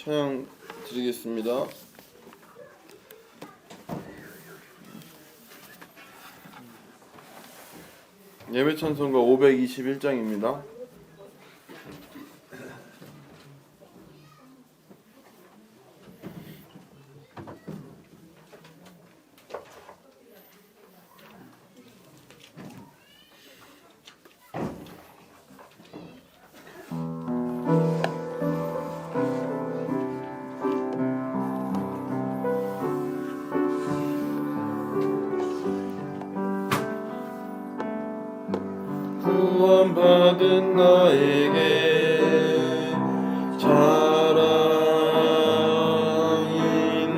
찬양 드리겠습니다. 예배 찬송가 521장입니다. 구원받은 나에게 자랑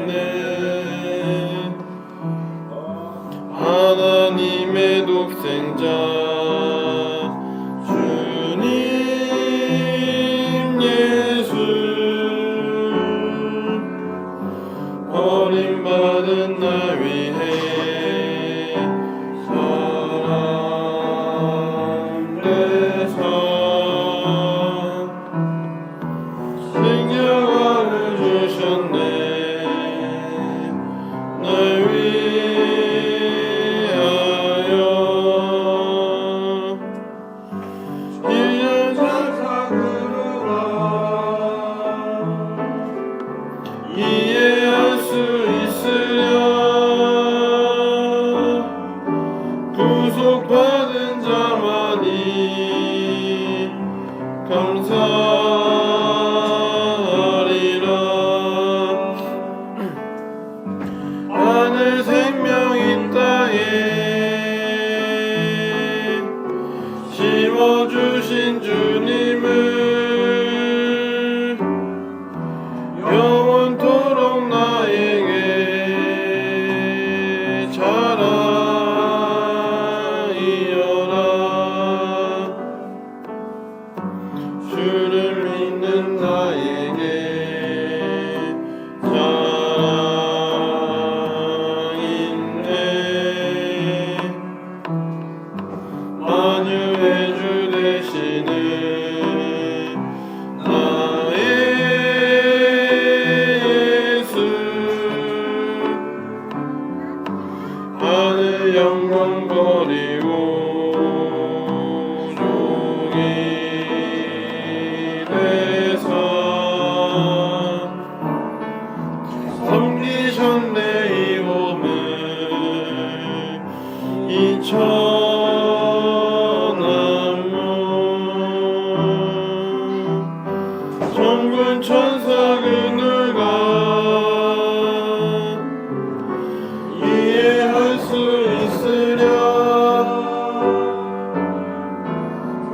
있네. 하나님의 독생자 주님 예수, 버림받은 나 위해 이해할 수 있으려 구속받은 자만이 감사하리라. 하늘 생명 이 땅에 심어주신 주님을 영원토록 나에게 자랑이여라. 주를 믿는 나에게 자랑 있네. 만유의 주 되시는 영광 버리고 종이 되사 섬기셨네. 이 몸을 이 천한 몸 천군 천사 그늘과 이해할 수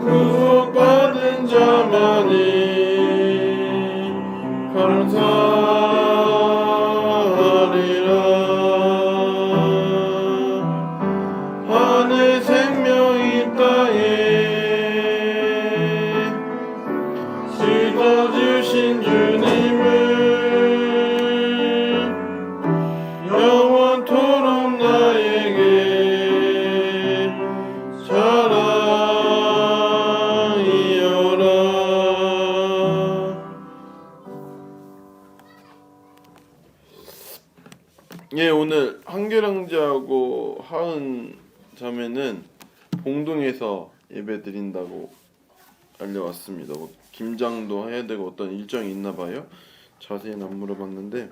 구속받은 자만이 감사하리라. 하늘 생명 이 땅에 씻어주신 주님을 영원토록 나에게 자랑이여라. 예, 오늘 한결형제하고 하은 자매는 봉동에서 예배 드린다고 알려왔습니다. 김장도 해야 되고 어떤 일정이 있나 봐요. 자세히는 안 물어봤는데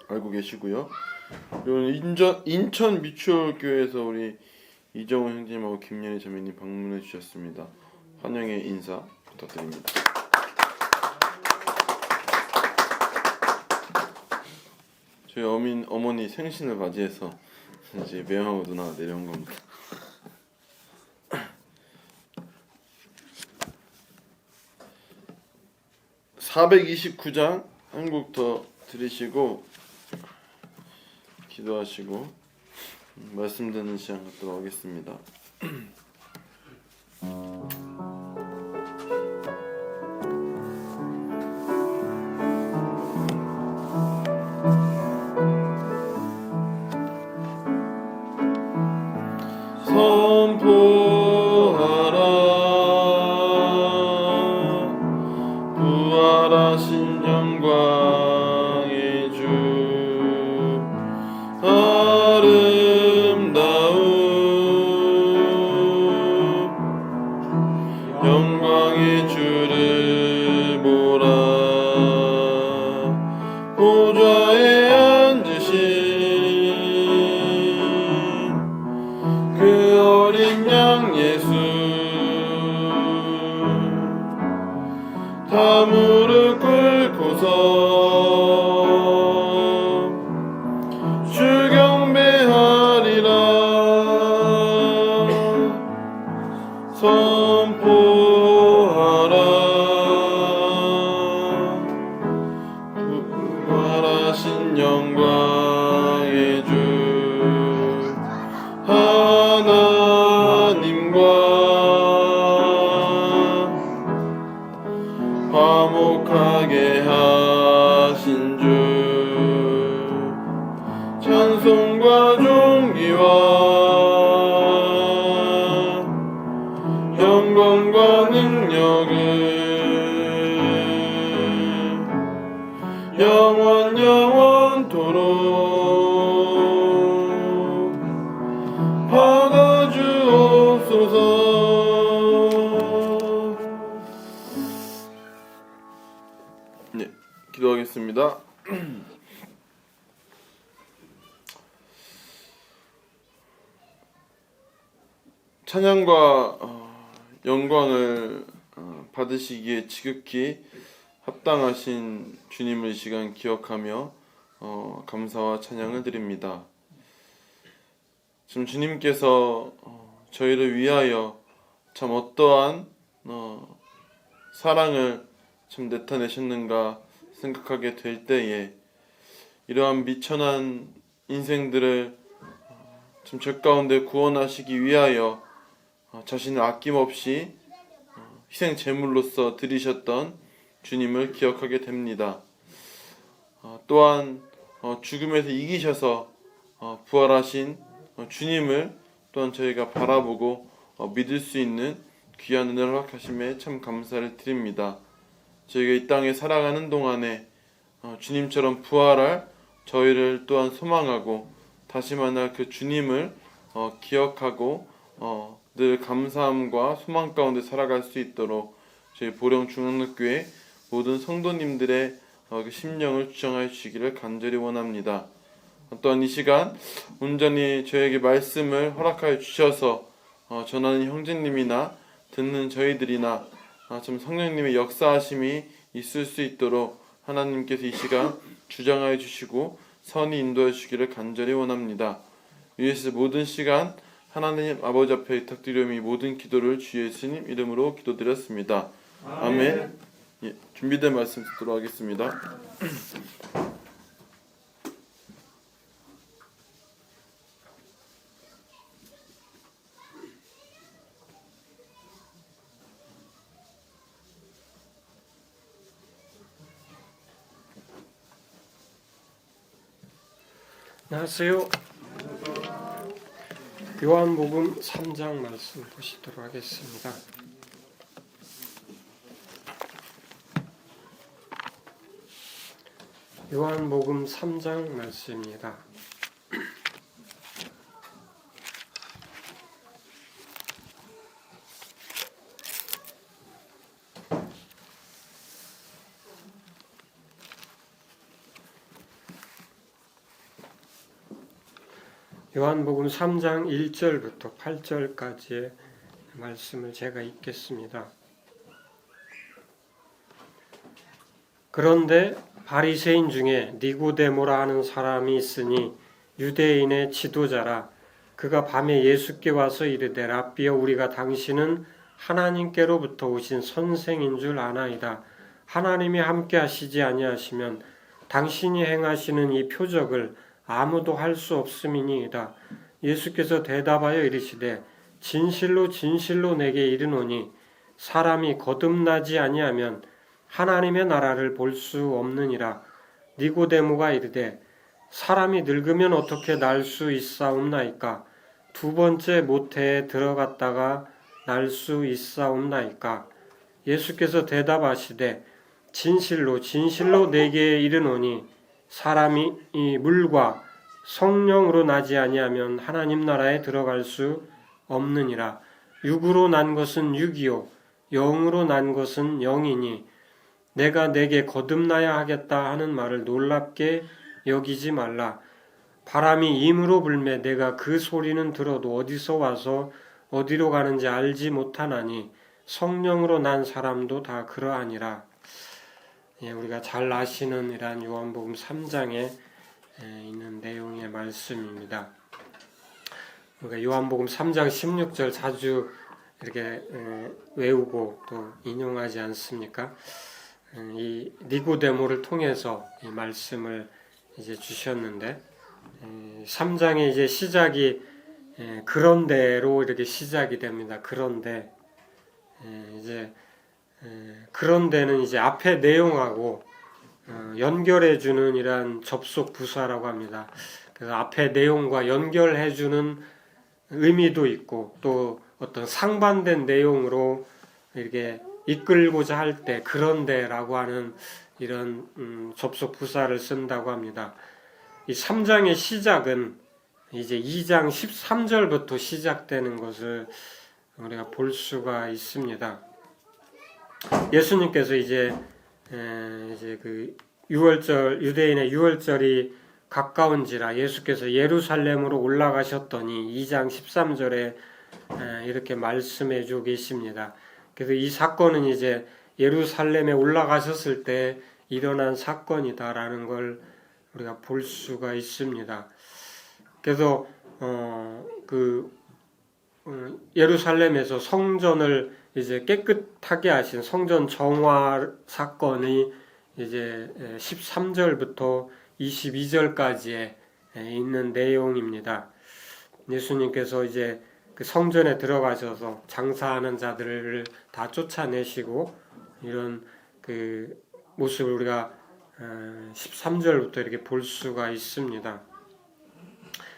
알고 계시고요. 그리고 인천 미추홀 교회에서 우리 이정훈 형제님하고 김연희 자매님 방문해 주셨습니다. 환영의 인사 부탁드립니다. 저희 어머니 생신을 맞이해서 이제 매형하고 누나가 내려온 겁니다. 429장 한 곡 더 들으시고 기도하시고 말씀 듣는 시간 갖도록 하겠습니다. 선포하라 부활하신 부활하신 영광의 주 아름다운 영광의 주를 보라. 보좌에 앉으신 그 어린 양 예수 다 무릎 꿇고서 주 경배하리라. 선포하라. 부활하신 영광의 주 하나님과 화목하게 하신 주 찬송과 존귀와 영광과 능력을 영원토록 받아주옵소서. 네, 기도하겠습니다. 찬양과 영광을 받으시기에 지극히 합당하신 주님을 이 시간 기억하며 감사와 찬양을 드립니다. 지금 주님께서 저희를 위하여 참 어떠한 사랑을 참 나타내셨는가 생각하게 될 때에 이러한 미천한 인생들을 참 죄 가운데 구원하시기 위하여 자신을 아낌없이 희생 제물로서 드리셨던 주님을 기억하게 됩니다. 또한 죽음에서 이기셔서 부활하신 주님을 또한 저희가 바라보고 믿을 수 있는 귀한 은혜를 허락하심에 참 감사를 드립니다. 저희가 이 땅에 살아가는 동안에 주님처럼 부활할 저희를 또한 소망하고 다시 만날 그 주님을 기억하고 늘 감사함과 소망 가운데 살아갈 수 있도록 저희 보령 중앙교회 모든 성도님들의 그 심령을 주장하여 주시기를 간절히 원합니다. 또한 이 시간 온전히 저에게 말씀을 허락하여 주셔서 전하는 형제님이나 듣는 저희들이나 좀 성령님의 역사하심이 있을 수 있도록 하나님께서 이 시간 주장하여 주시고 선히 인도해 주시기를 간절히 원합니다. 위에서 모든 시간 하나님 아버지 앞에 부탁드리오니 모든 기도를 주 예수님 이름으로 기도드렸습니다. 아멘. 예, 준비된 말씀 듣도록 하겠습니다. 안녕하세요. 요한복음 3장 말씀 보시도록 하겠습니다. 요한복음 3장 말씀입니다. 요한복음 3장 1절부터 8절까지의 말씀을 제가 읽겠습니다. 그런데 바리새인 중에 니고데모라 하는 사람이 있으니 유대인의 지도자라. 그가 밤에 예수께 와서 이르되 랍비여 우리가 당신은 하나님께로부터 오신 선생인 줄 아나이다. 하나님이 함께 하시지 아니하시면 당신이 행하시는 이 표적을 아무도 할 수 없음이니이다. 예수께서 대답하여 이르시되 진실로 진실로 내게 이르노니 사람이 거듭나지 아니하면 하나님의 나라를 볼 수 없느니라. 니고데모가 이르되 사람이 늙으면 어떻게 날 수 있사옵나이까? 두 번째 모태에 들어갔다가 날 수 있사옵나이까? 예수께서 대답하시되 진실로 진실로 내게 이르노니 사람이 이 물과 성령으로 나지 아니하면 하나님 나라에 들어갈 수 없느니라. 육으로 난 것은 육이요 영으로 난 것은 영이니 내가 내게 거듭나야 하겠다 하는 말을 놀랍게 여기지 말라. 바람이 임으로 불매 내가 그 소리는 들어도 어디서 와서 어디로 가는지 알지 못하나니 성령으로 난 사람도 다 그러하니라. 우리가 잘 아시는 이러한 요한복음 3장에 있는 내용의 말씀입니다. 우리가 요한복음 3장 16절 자주 이렇게 외우고 또 인용하지 않습니까? 이 니고데모를 통해서 이 말씀을 이제 주셨는데 3장의 이제 시작이 그런데로 이렇게 시작이 됩니다. 그런데 이제 그런데는 이제 앞에 내용하고 연결해 주는 이러한 접속 부사라고 합니다. 그래서 앞에 내용과 연결해 주는 의미도 있고 또 어떤 상반된 내용으로 이렇게 이끌고자 할 때 그런데라고 하는 이런 접속 부사를 쓴다고 합니다. 이 3장의 시작은 이제 2장 13절부터 시작되는 것을 우리가 볼 수가 있습니다. 예수님께서 이제 그 유대인의 유월절이 가까운지라 예수께서 예루살렘으로 올라가셨더니 2장 13절에 이렇게 말씀해 주고 계십니다. 그래서 이 사건은 이제 예루살렘에 올라가셨을 때 일어난 사건이다라는 걸 우리가 볼 수가 있습니다. 그래서 예루살렘에서 성전을 이제 깨끗하게 하신 성전 정화 사건이 이제 13절부터 22절까지에 있는 내용입니다. 예수님께서 이제 그 성전에 들어가셔서 장사하는 자들을 다 쫓아내시고 이런 그 모습을 우리가 13절부터 이렇게 볼 수가 있습니다.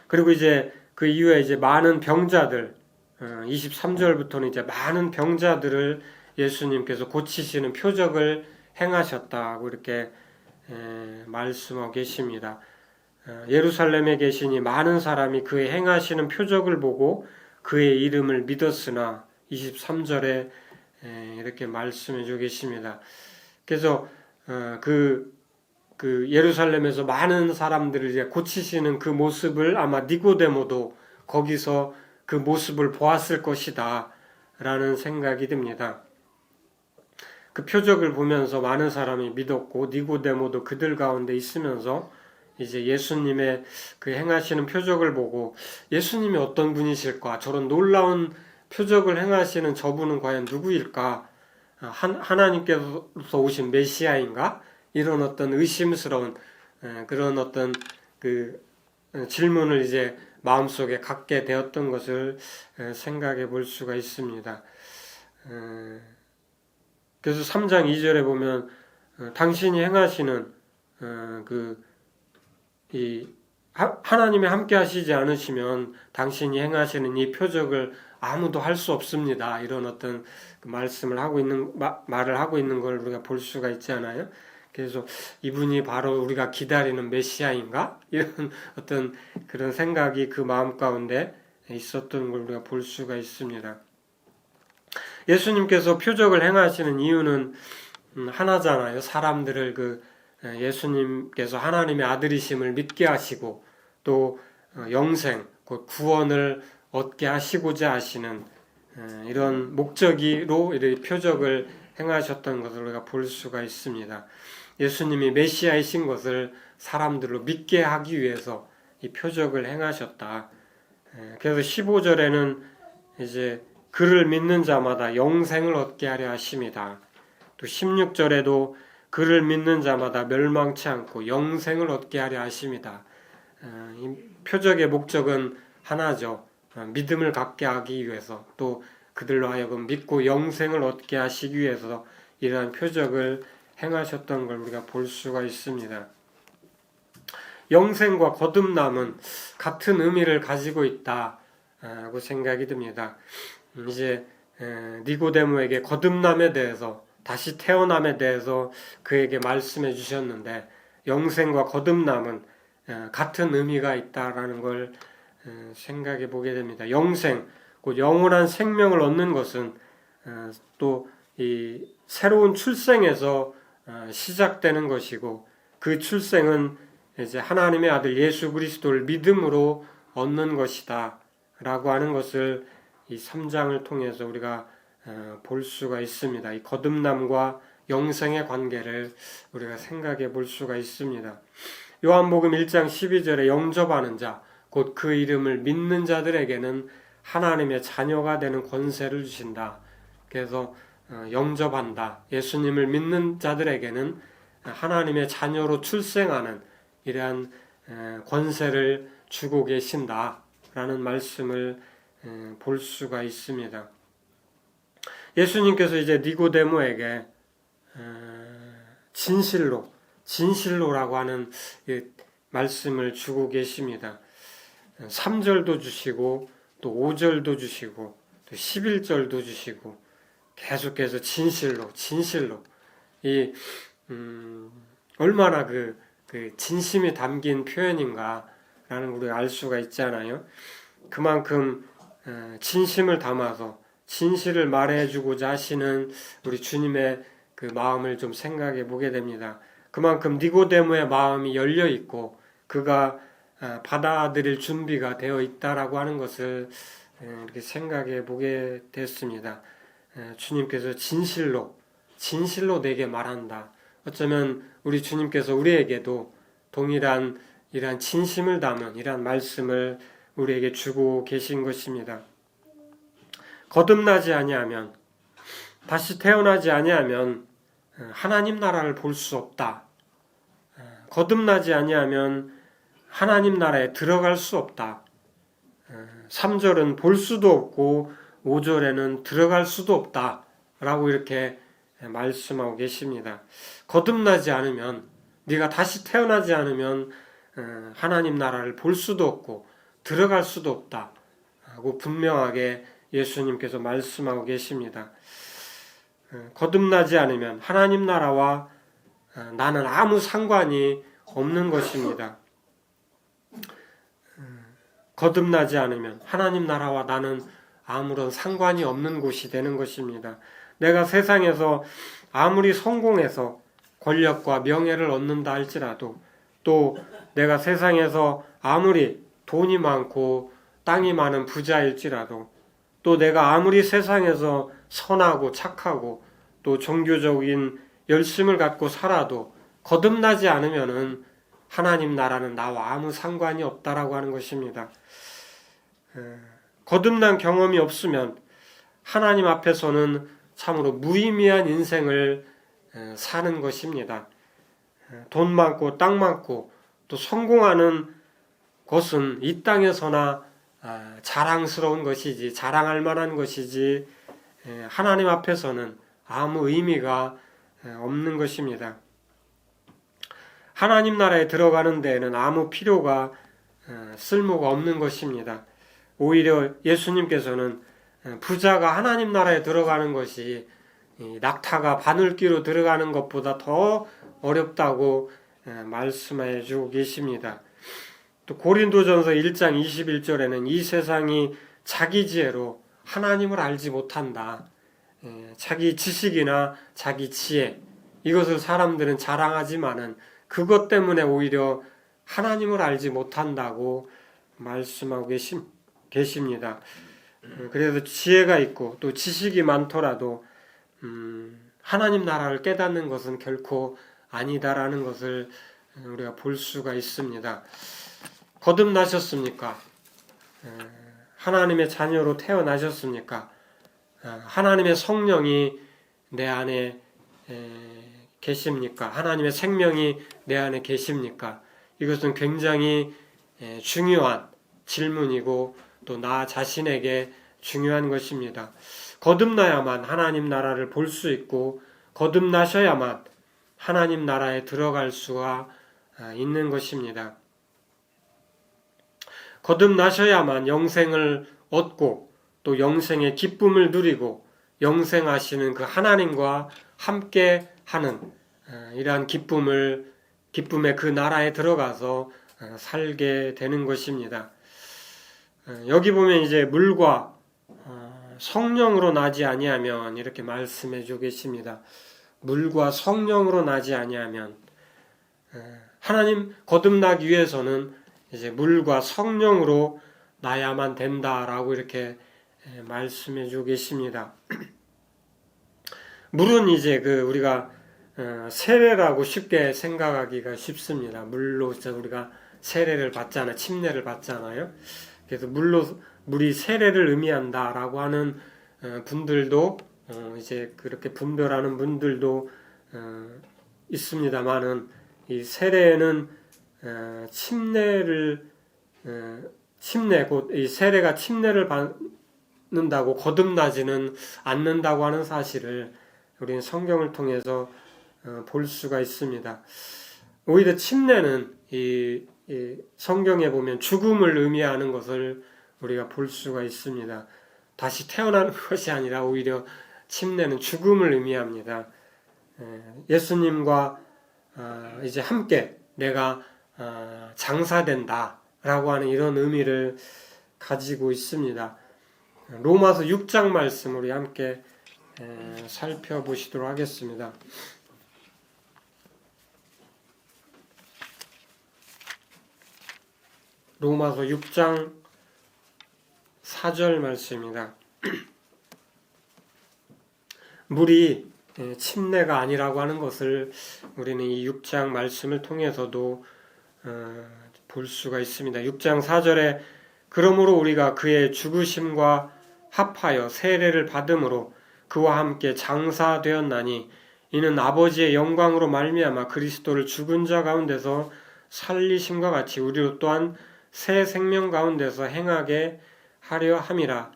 그리고 이제 그 이후에 이제 많은 병자들 23절부터는 이제 많은 병자들을 예수님께서 고치시는 표적을 행하셨다고 이렇게 말씀하고 계십니다. 예루살렘에 계시니 많은 사람이 그의 행하시는 표적을 보고 그의 이름을 믿었으나 23절에 이렇게 말씀해 주고 계십니다. 그래서 그 예루살렘에서 많은 사람들을 이제 고치시는 그 모습을 아마 니고데모도 거기서 그 모습을 보았을 것이다 라는 생각이 듭니다. 그 표적을 보면서 많은 사람이 믿었고 니고데모도 그들 가운데 있으면서 이제 예수님의 그 행하시는 표적을 보고 예수님이 어떤 분이실까? 저런 놀라운 표적을 행하시는 저분은 과연 누구일까? 하나님께서 오신 메시아인가? 이런 어떤 의심스러운 그런 어떤 그 질문을 이제 마음속에 갖게 되었던 것을 생각해 볼 수가 있습니다. 그래서 3장 2절에 보면 당신이 행하시는 하나님이 함께 하시지 않으시면 당신이 행하시는 이 표적을 아무도 할 수 없습니다. 이런 어떤 말씀을 하고 있는 말을 하고 있는 걸 우리가 볼 수가 있잖아요. 그래서 이분이 바로 우리가 기다리는 메시아인가? 이런 어떤 그런 생각이 그 마음 가운데 있었던 걸 우리가 볼 수가 있습니다. 예수님께서 표적을 행하시는 이유는 하나잖아요. 사람들을 예수님께서 하나님의 아들이심을 믿게 하시고 또 영생, 곧 구원을 얻게 하시고자 하시는 이런 목적으로 이렇게 표적을 행하셨던 것을 우리가 볼 수가 있습니다. 예수님이 메시아이신 것을 사람들로 믿게 하기 위해서 이 표적을 행하셨다. 그래서 15절에는 이제 그를 믿는 자마다 영생을 얻게 하려 하심이다. 또 16절에도 그를 믿는 자마다 멸망치 않고 영생을 얻게 하려 하심이다. 이 표적의 목적은 하나죠. 믿음을 갖게 하기 위해서 또 그들로 하여금 믿고 영생을 얻게 하시기 위해서 이러한 표적을 행하셨던 걸 우리가 볼 수가 있습니다. 영생과 거듭남은 같은 의미를 가지고 있다고 생각이 듭니다. 이제 니고데모에게 거듭남에 대해서 다시 태어남에 대해서 그에게 말씀해 주셨는데 영생과 거듭남은 같은 의미가 있다라는 걸 생각해 보게 됩니다. 영생, 곧 영원한 생명을 얻는 것은 또 이 새로운 출생에서 시작되는 것이고 그 출생은 이제 하나님의 아들 예수 그리스도를 믿음으로 얻는 것이다 라고 하는 것을 이 3장을 통해서 우리가 볼 수가 있습니다. 이 거듭남과 영생의 관계를 우리가 생각해 볼 수가 있습니다. 요한복음 1장 12절에 영접하는 자, 곧 그 이름을 믿는 자들에게는 하나님의 자녀가 되는 권세를 주신다. 그래서 영접한다. 예수님을 믿는 자들에게는 하나님의 자녀로 출생하는 이러한 권세를 주고 계신다라는 말씀을 볼 수가 있습니다. 예수님께서 이제 니고데모에게 진실로라고 하는 말씀을 주고 계십니다. 3절도 주시고 또 5절도 주시고 또 11절도 주시고 계속해서 진실로 이 얼마나 그 진심이 담긴 표현인가라는 우리가 알 수가 있잖아요. 그만큼 진심을 담아서 진실을 말해주고자 하시는 우리 주님의 그 마음을 좀 생각해 보게 됩니다. 그만큼 니고데모의 마음이 열려 있고 그가 받아들일 준비가 되어 있다라고 하는 것을 이렇게 생각해 보게 됐습니다. 주님께서 진실로 내게 말한다. 어쩌면 우리 주님께서 우리에게도 동일한 이러한 진심을 담은 이러한 말씀을 우리에게 주고 계신 것입니다. 거듭나지 아니하면, 다시 태어나지 아니하면 하나님 나라를 볼 수 없다. 거듭나지 아니하면 하나님 나라에 들어갈 수 없다. 3절은 볼 수도 없고 5절에는 들어갈 수도 없다 라고 이렇게 말씀하고 계십니다. 거듭나지 않으면, 네가 다시 태어나지 않으면 하나님 나라를 볼 수도 없고 들어갈 수도 없다 하고 분명하게 예수님께서 말씀하고 계십니다. 거듭나지 않으면 하나님 나라와 나는 아무 상관이 없는 것입니다. 거듭나지 않으면 하나님 나라와 나는 아무런 상관이 없는 곳이 되는 것입니다. 내가 세상에서 아무리 성공해서 권력과 명예를 얻는다 할지라도, 또 내가 세상에서 아무리 돈이 많고 땅이 많은 부자일지라도, 또 내가 아무리 세상에서 선하고 착하고 또 종교적인 열심을 갖고 살아도 거듭나지 않으면은 하나님 나라는 나와 아무 상관이 없다라고 하는 것입니다. 거듭난 경험이 없으면 하나님 앞에서는 참으로 무의미한 인생을 사는 것입니다. 돈 많고 땅 많고 또 성공하는 것은 이 땅에서나 자랑스러운 것이지, 자랑할 만한 것이지, 하나님 앞에서는 아무 의미가 없는 것입니다. 하나님 나라에 들어가는 데에는 아무 필요가 쓸모가 없는 것입니다. 오히려 예수님께서는 부자가 하나님 나라에 들어가는 것이 낙타가 바늘귀로 들어가는 것보다 더 어렵다고 말씀해 주고 계십니다. 또 고린도전서 1장 21절에는 이 세상이 자기 지혜로 하나님을 알지 못한다. 자기 지식이나 자기 지혜, 이것을 사람들은 자랑하지만은 그것 때문에 오히려 하나님을 알지 못한다고 말씀하고 계십니다. 그래서 지혜가 있고 또 지식이 많더라도 하나님 나라를 깨닫는 것은 결코 아니다라는 것을 우리가 볼 수가 있습니다. 거듭나셨습니까? 하나님의 자녀로 태어나셨습니까? 하나님의 성령이 내 안에 계십니까? 하나님의 생명이 내 안에 계십니까? 이것은 굉장히 중요한 질문이고 또 나 자신에게 중요한 것입니다. 거듭나야만 하나님 나라를 볼 수 있고 거듭나셔야만 하나님 나라에 들어갈 수가 있는 것입니다. 거듭나셔야만 영생을 얻고 또 영생의 기쁨을 누리고 영생하시는 그 하나님과 함께 하는 이러한 기쁨의 그 나라에 들어가서 살게 되는 것입니다. 여기 보면 이제 물과 성령으로 나지 아니하면 이렇게 말씀해 주고 계십니다. 물과 성령으로 나지 아니하면 하나님 거듭나기 위해서는 이제 물과 성령으로 나야만 된다라고 이렇게 말씀해 주고 계십니다. 물은 이제 우리가 세례라고 쉽게 생각하기가 쉽습니다. 물로 우리가 세례를 받잖아요. 침례를 받잖아요. 그래서 물이 세례를 의미한다라고 하는 분들도 이제 그렇게 분별하는 분들도 있습니다만은 이 세례는 침례 곧 이 세례가 침례를 받는다고 거듭나지는 않는다고 하는 사실을 우리는 성경을 통해서 볼 수가 있습니다. 오히려 침례는 이 성경에 보면 죽음을 의미하는 것을 우리가 볼 수가 있습니다. 다시 태어나는 것이 아니라 오히려 침례는 죽음을 의미합니다. 예수님과 이제 함께 내가 장사된다라고 하는 이런 의미를 가지고 있습니다. 로마서 6장 말씀 우리 함께 살펴보시도록 하겠습니다. 로마서 6장 4절 말씀입니다. 물이 침례가 아니라고 하는 것을 우리는 이 6장 말씀을 통해서도 볼 수가 있습니다. 6장 4절에 그러므로 우리가 그의 죽으심과 합하여 세례를 받음으로 그와 함께 장사되었나니 이는 아버지의 영광으로 말미암아 그리스도를 죽은 자 가운데서 살리심과 같이 우리로 또한 새 생명 가운데서 행하게 하려 함이라.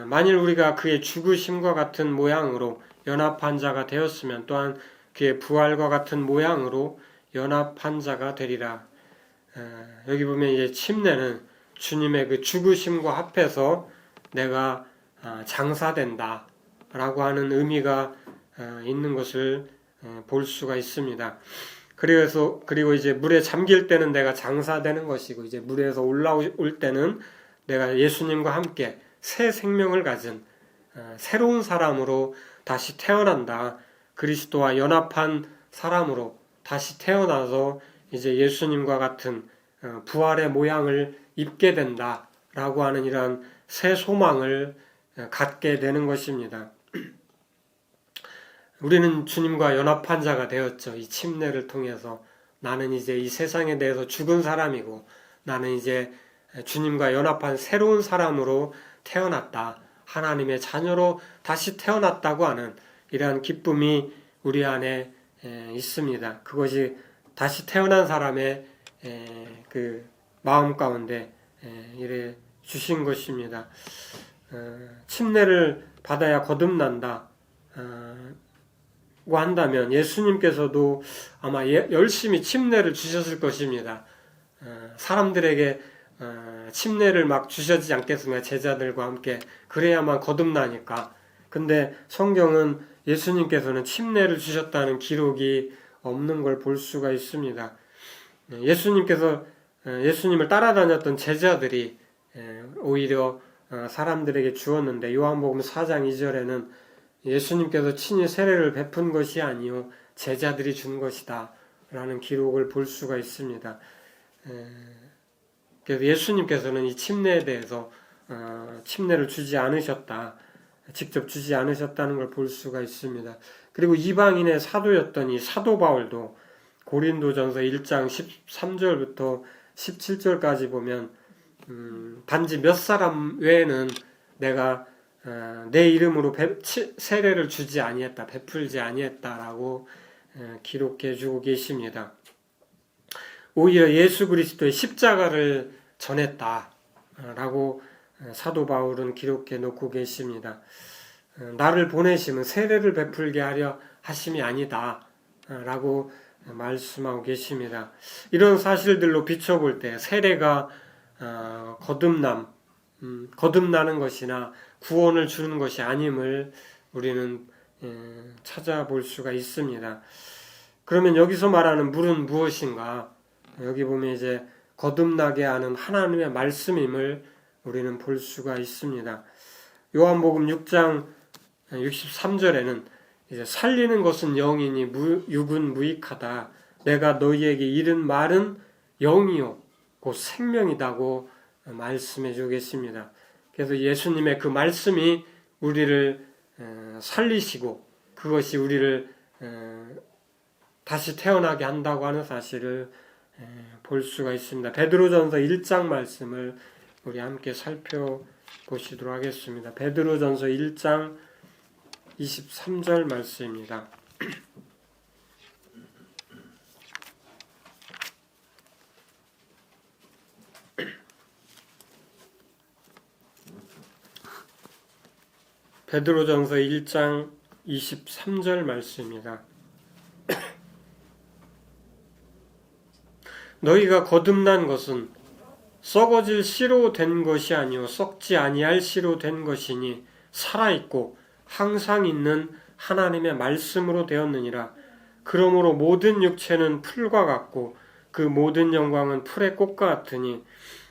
만일 우리가 그의 죽으심과 같은 모양으로 연합한 자가 되었으면 또한 그의 부활과 같은 모양으로 연합한 자가 되리라. 여기 보면 이제 침례는 주님의 그 죽으심과 합해서 내가 장사된다 라고 하는 의미가 있는 것을 볼 수가 있습니다. 그리고 이제 물에 잠길 때는 내가 장사되는 것이고 이제 물에서 올라올 때는 내가 예수님과 함께 새 생명을 가진 새로운 사람으로 다시 태어난다. 그리스도와 연합한 사람으로 다시 태어나서 이제 예수님과 같은 부활의 모양을 입게 된다라고 하는 이러한 새 소망을 갖게 되는 것입니다. 우리는 주님과 연합한 자가 되었죠. 이 침례를 통해서 나는 이제 이 세상에 대해서 죽은 사람이고 나는 이제 주님과 연합한 새로운 사람으로 태어났다. 하나님의 자녀로 다시 태어났다고 하는 이러한 기쁨이 우리 안에 있습니다. 그것이 다시 태어난 사람의 그 마음 가운데 이래 주신 것입니다. 침례를 받아야 거듭난다. 고 한다면 예수님께서도 아마 열심히 침례를 주셨을 것입니다. 사람들에게 침례를 막 주시지 않겠습니까? 제자들과 함께 그래야만 거듭나니까. 근데 성경은 예수님께서는 침례를 주셨다는 기록이 없는 걸 볼 수가 있습니다. 예수님을 따라다녔던 제자들이 오히려 사람들에게 주었는데 요한복음 4장 2절에는 예수님께서 친히 세례를 베푼 것이 아니요 제자들이 준 것이다 라는 기록을 볼 수가 있습니다. 그래서 예수님께서는 이 침례에 대해서 침례를 주지 않으셨다, 직접 주지 않으셨다는 걸 볼 수가 있습니다. 그리고 이방인의 사도였던 이 사도 바울도 고린도전서 1장 13절부터 17절까지 보면 단지 몇 사람 외에는 내가 내 이름으로 세례를 주지 아니했다, 베풀지 아니했다라고 기록해 주고 계십니다. 오히려 예수 그리스도의 십자가를 전했다라고 사도 바울은 기록해 놓고 계십니다. 나를 보내심은 세례를 베풀게 하려 하심이 아니다라고 말씀하고 계십니다. 이런 사실들로 비춰볼 때 세례가 거듭나는 것이나 구원을 주는 것이 아님을 우리는 찾아볼 수가 있습니다. 그러면 여기서 말하는 물은 무엇인가? 여기 보면 이제 거듭나게 하는 하나님의 말씀임을 우리는 볼 수가 있습니다. 요한복음 6장 63절에는 이제 살리는 것은 영이니 육은 무익하다. 내가 너희에게 이른 말은 영이요 곧 생명이다고 말씀해 주겠습니다. 그래서 예수님의 그 말씀이 우리를 살리시고 그것이 우리를 다시 태어나게 한다고 하는 사실을 볼 수가 있습니다. 베드로전서 1장 말씀을 우리 함께 살펴보시도록 하겠습니다. 베드로전서 1장 23절 말씀입니다. 베드로전서 1장 23절 말씀입니다. 너희가 거듭난 것은 썩어질 씨로 된 것이 아니요 썩지 아니할 씨로 된 것이니 살아있고 항상 있는 하나님의 말씀으로 되었느니라. 그러므로 모든 육체는 풀과 같고 그 모든 영광은 풀의 꽃과 같으니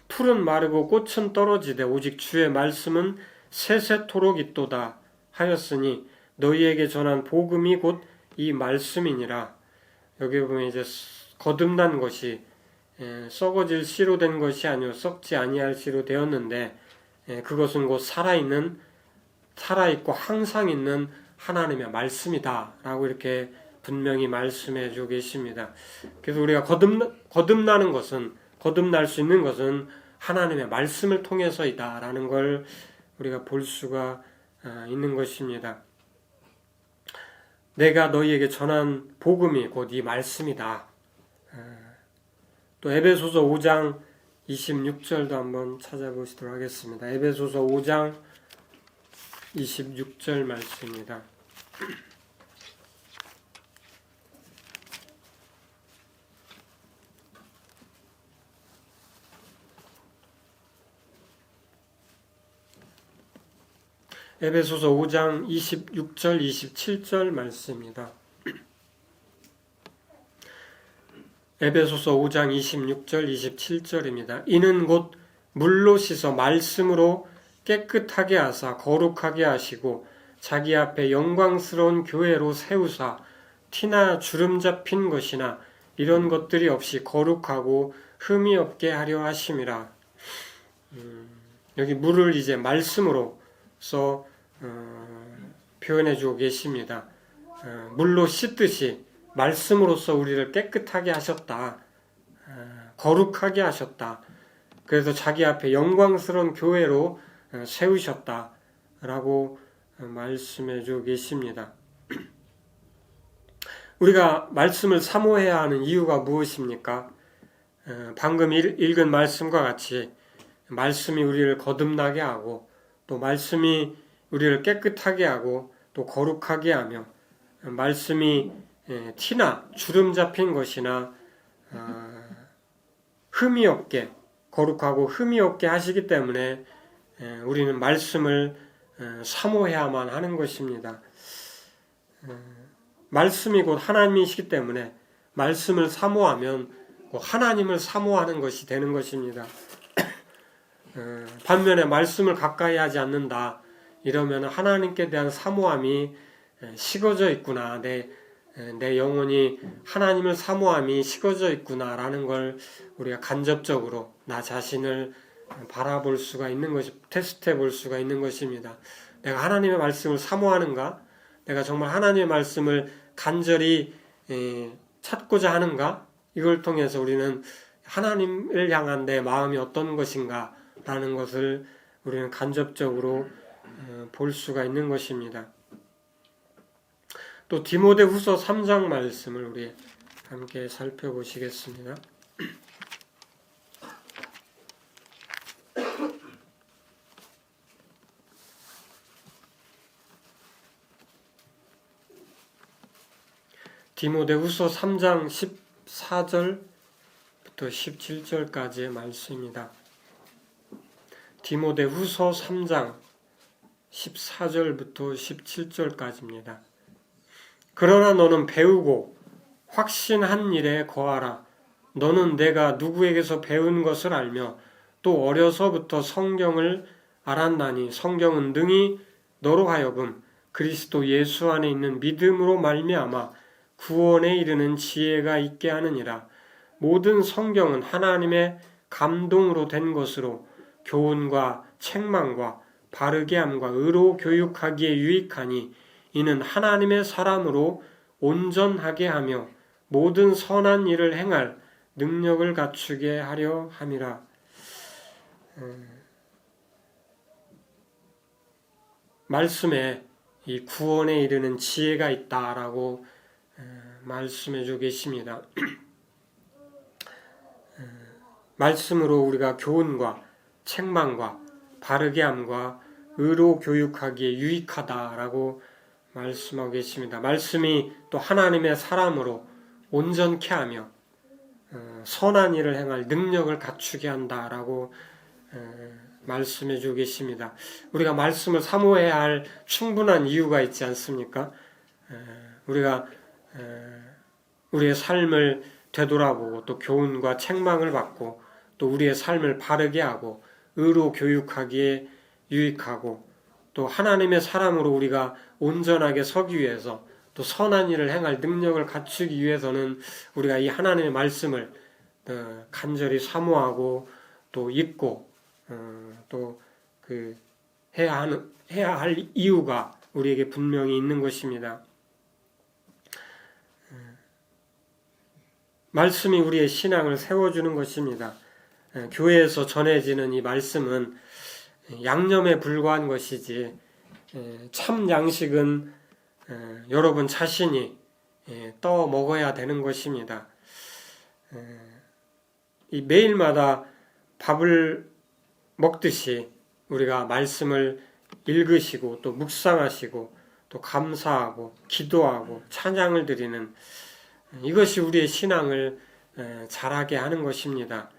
풀은 마르고 꽃은 떨어지되 오직 주의 말씀은 세세토록 있도다 하였으니 너희에게 전한 복음이 곧 이 말씀이니라. 여기 보면 이제 거듭난 것이 썩어질 씨로 된 것이 아니요 썩지 아니할 씨로 되었는데 그것은 곧 살아있고 항상 있는 하나님의 말씀이다 라고 이렇게 분명히 말씀해 주고 계십니다. 그래서 우리가 거듭나는 것은 거듭날 수 있는 것은 하나님의 말씀을 통해서이다 라는 걸 우리가 볼 수가 있는 것입니다. 내가 너희에게 전한 복음이 곧 이 말씀이다. 또 에베소서 5장 26절도 한번 찾아보시도록 하겠습니다. 에베소서 5장 26절 말씀입니다. 에베소서 5장 26절 27절 말씀입니다. 에베소서 5장 26절 27절입니다. 이는 곧 물로 씻어 말씀으로 깨끗하게 하사 거룩하게 하시고 자기 앞에 영광스러운 교회로 세우사 티나 주름 잡힌 것이나 이런 것들이 없이 거룩하고 흠이 없게 하려 하심이라. 여기 물을 이제 말씀으로서 표현해 주고 계십니다. 물로 씻듯이 말씀으로써 우리를 깨끗하게 하셨다. 거룩하게 하셨다. 그래서 자기 앞에 영광스러운 교회로 세우셨다. 라고 말씀해 주고 계십니다. 우리가 말씀을 사모해야 하는 이유가 무엇입니까? 방금 읽은 말씀과 같이 말씀이 우리를 거듭나게 하고 또 말씀이 우리를 깨끗하게 하고 또 거룩하게 하며 말씀이 티나 주름 잡힌 것이나 흠이 없게 거룩하고 흠이 없게 하시기 때문에 우리는 말씀을 사모해야만 하는 것입니다. 말씀이 곧 하나님이시기 때문에 말씀을 사모하면 하나님을 사모하는 것이 되는 것입니다. 반면에 말씀을 가까이 하지 않는다 이러면 하나님께 대한 사모함이 식어져 있구나, 내 영혼이 하나님을 사모함이 식어져 있구나 라는 걸 우리가 간접적으로 나 자신을 바라볼 수가 있는 것이, 테스트해 볼 수가 있는 것입니다. 내가 하나님의 말씀을 사모하는가? 내가 정말 하나님의 말씀을 간절히 찾고자 하는가? 이걸 통해서 우리는 하나님을 향한 내 마음이 어떤 것인가 라는 것을 우리는 간접적으로 볼 수가 있는 것입니다. 또 디모데후서 3장 말씀을 우리 함께 살펴보시겠습니다. 디모데후서 3장 14절부터 17절까지의 말씀입니다. 디모데후서 3장 14절부터 17절까지입니다. 그러나 너는 배우고 확신한 일에 거하라. 너는 내가 누구에게서 배운 것을 알며 또 어려서부터 성경을 알았나니 성경은 능히 너로 하여금 그리스도 예수 안에 있는 믿음으로 말미암아 구원에 이르는 지혜가 있게 하느니라. 모든 성경은 하나님의 감동으로 된 것으로 교훈과 책망과 바르게 함과 의로 교육하기에 유익하니 이는 하나님의 사람으로 온전하게 하며 모든 선한 일을 행할 능력을 갖추게 하려 함이라. 말씀에 이 구원에 이르는 지혜가 있다라고 말씀해 주고 계십니다. 말씀으로 우리가 교훈과 책망과 바르게 함과 의로 교육하기에 유익하다라고 말씀하고 계십니다. 말씀이 또 하나님의 사람으로 온전케 하며 선한 일을 행할 능력을 갖추게 한다라고 말씀해 주고 계십니다. 우리가 말씀을 사모해야 할 충분한 이유가 있지 않습니까? 우리가 우리의 삶을 되돌아보고 또 교훈과 책망을 받고 또 우리의 삶을 바르게 하고 의로 교육하기에 유익하고 또 하나님의 사람으로 우리가 온전하게 서기 위해서 또 선한 일을 행할 능력을 갖추기 위해서는 우리가 이 하나님의 말씀을 간절히 사모하고 또 읽고 또 해야 할 이유가 우리에게 분명히 있는 것입니다. 말씀이 우리의 신앙을 세워주는 것입니다. 교회에서 전해지는 이 말씀은 양념에 불과한 것이지 참 양식은 여러분 자신이 떠 먹어야 되는 것입니다. 이 매일마다 밥을 먹듯이 우리가 말씀을 읽으시고 또 묵상하시고 또 감사하고 기도하고 찬양을 드리는 이것이 우리의 신앙을 자라게 하는 것입니다.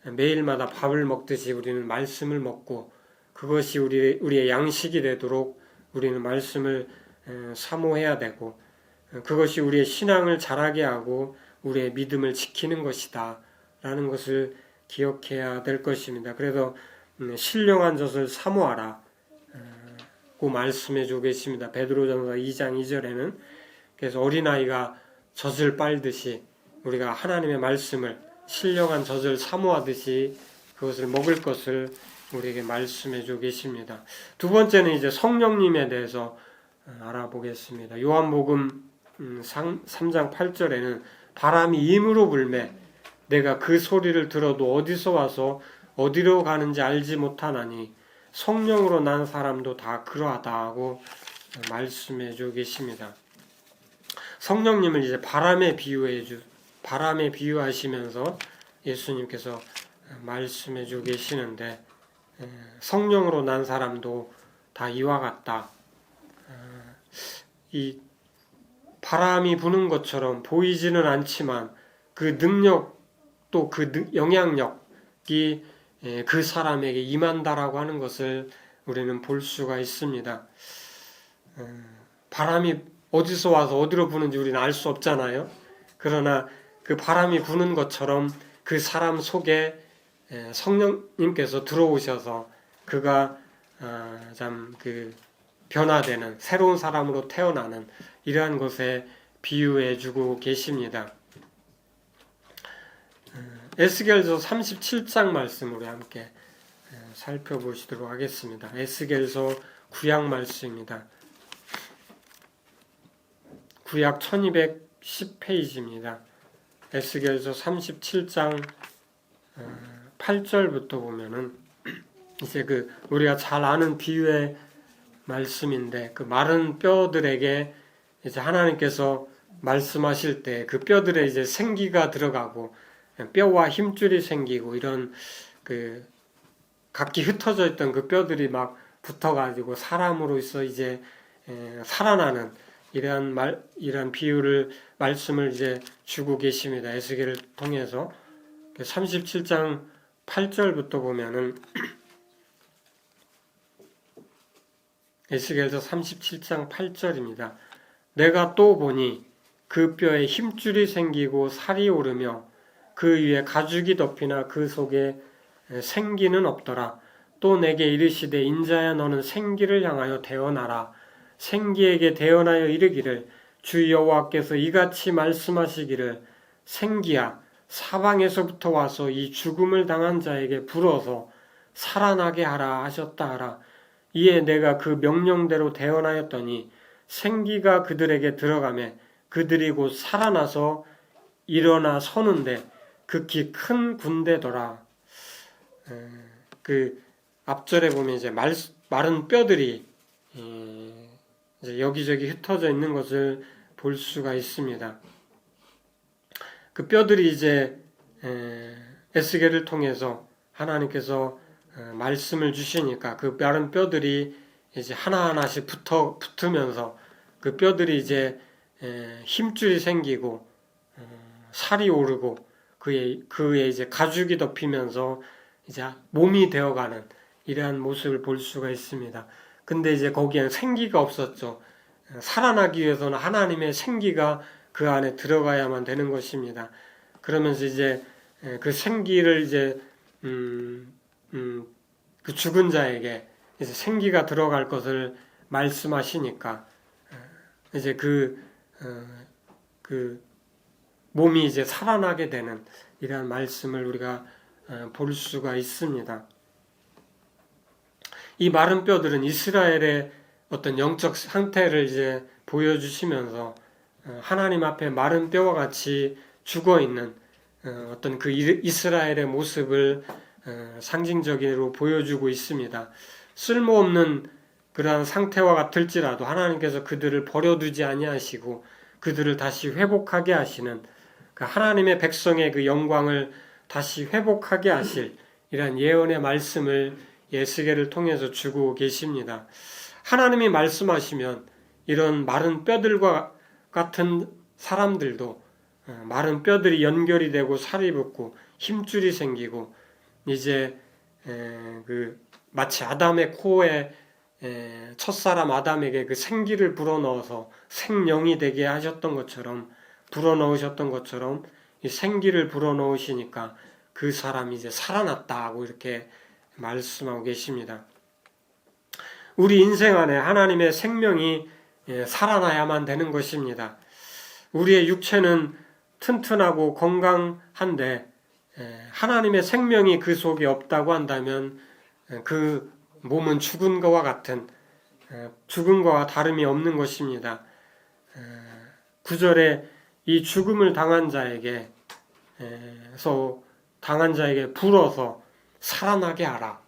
매일마다 밥을 먹듯이 우리는 말씀을 먹고 그것이 우리의 양식이 되도록 우리는 말씀을 사모해야 되고 그것이 우리의 신앙을 자라게 하고 우리의 믿음을 지키는 것이다 라는 것을 기억해야 될 것입니다. 그래서 신령한 젖을 사모하라 고 말씀해 주고 계십니다. 베드로전서 2장 2절에는 그래서 어린아이가 젖을 빨듯이 우리가 하나님의 말씀을 신령한 젖을 사모하듯이 그것을 먹을 것을 우리에게 말씀해 주고 계십니다. 두 번째는 이제 성령님에 대해서 알아보겠습니다. 요한복음 3장 8절에는 바람이 임으로 불매 내가 그 소리를 들어도 어디서 와서 어디로 가는지 알지 못하나니 성령으로 난 사람도 다 그러하다 하고 말씀해 주고 계십니다. 성령님을 이제 바람에 비유하시면서 예수님께서 말씀해 주고 계시는데 성령으로 난 사람도 다 이와 같다. 이 바람이 부는 것처럼 보이지는 않지만 그 능력 또 그 영향력이 그 사람에게 임한다라고 하는 것을 우리는 볼 수가 있습니다. 바람이 어디서 와서 어디로 부는지 우리는 알 수 없잖아요. 그러나 그 바람이 부는 것처럼 그 사람 속에 성령님께서 들어오셔서 그가 참 변화되는 새로운 사람으로 태어나는 이러한 것에 비유해 주고 계십니다. 에스겔서 37장 말씀 우리 함께 살펴보시도록 하겠습니다. 에스겔서 구약 말씀입니다. 구약 1210페이지입니다. 에스겔서 37장 8절부터 보면은 이제 우리가 잘 아는 비유의 말씀인데 그 마른 뼈들에게 이제 하나님께서 말씀하실 때 그 뼈들에 이제 생기가 들어가고 뼈와 힘줄이 생기고 이런 각기 흩어져 있던 그 뼈들이 막 붙어가지고 사람으로서 이제 살아나는 이러한 비유를 말씀을 이제 주고 계십니다. 에스겔을 통해서 37장 8절부터 보면은 에스겔서 37장 8절입니다. 내가 또 보니 그 뼈에 힘줄이 생기고 살이 오르며 그 위에 가죽이 덮이나 그 속에 생기는 없더라. 또 내게 이르시되 인자야 너는 생기를 향하여 대언하라. 생기에게 대언하여 이르기를 주 여호와께서 이같이 말씀하시기를 생기야 사방에서부터 와서 이 죽음을 당한 자에게 불어서 살아나게 하라 하셨다 하라. 이에 내가 그 명령대로 대언하였더니 생기가 그들에게 들어가매 그들이 곧 살아나서 일어나 서는데 극히 큰 군대더라. 그 앞절에 보면 이제 마른 뼈들이 이제 여기저기 흩어져 있는 것을 볼 수가 있습니다. 그 뼈들이 이제 에스겔을 통해서 하나님께서 말씀을 주시니까 그 마른 뼈들이 이제 하나하나씩 붙으면서 그 뼈들이 이제 힘줄이 생기고 살이 오르고 그에 이제 가죽이 덮이면서 이제 몸이 되어가는 이러한 모습을 볼 수가 있습니다. 근데 이제 거기에는 생기가 없었죠. 살아나기 위해서는 하나님의 생기가 그 안에 들어가야만 되는 것입니다. 그러면서 이제 그 생기를 이제 그 죽은 자에게 이제 생기가 들어갈 것을 말씀하시니까 이제 그 몸이 이제 살아나게 되는 이러한 말씀을 우리가 볼 수가 있습니다. 이 마른 뼈들은 이스라엘의 어떤 영적 상태를 이제 보여주시면서 하나님 앞에 마른 뼈와 같이 죽어 있는 어떤 그 이스라엘의 모습을 상징적으로 보여주고 있습니다. 쓸모없는 그러한 상태와 같을지라도 하나님께서 그들을 버려두지 아니하시고 그들을 다시 회복하게 하시는 그 하나님의 백성의 그 영광을 다시 회복하게 하실 이러한 예언의 말씀을 에스겔을 통해서 주고 계십니다. 하나님이 말씀하시면 이런 마른 뼈들과 같은 사람들도 마른 뼈들이 연결이 되고 살이 붙고 힘줄이 생기고 이제 마치 아담의 코에 첫사람 아담에게 그 생기를 불어넣어서 생명이 되게 하셨던 것처럼 불어넣으셨던 것처럼 이 생기를 불어넣으시니까 그 사람이 이제 살아났다고 이렇게 말씀하고 계십니다. 우리 인생 안에 하나님의 생명이 살아나야만 되는 것입니다. 우리의 육체는 튼튼하고 건강한데 하나님의 생명이 그 속에 없다고 한다면 그 몸은 죽은 것과 같은 죽은 것과 다름이 없는 것입니다. 9절에 이 죽음을 당한 자에게 불어서 살아나게 하라.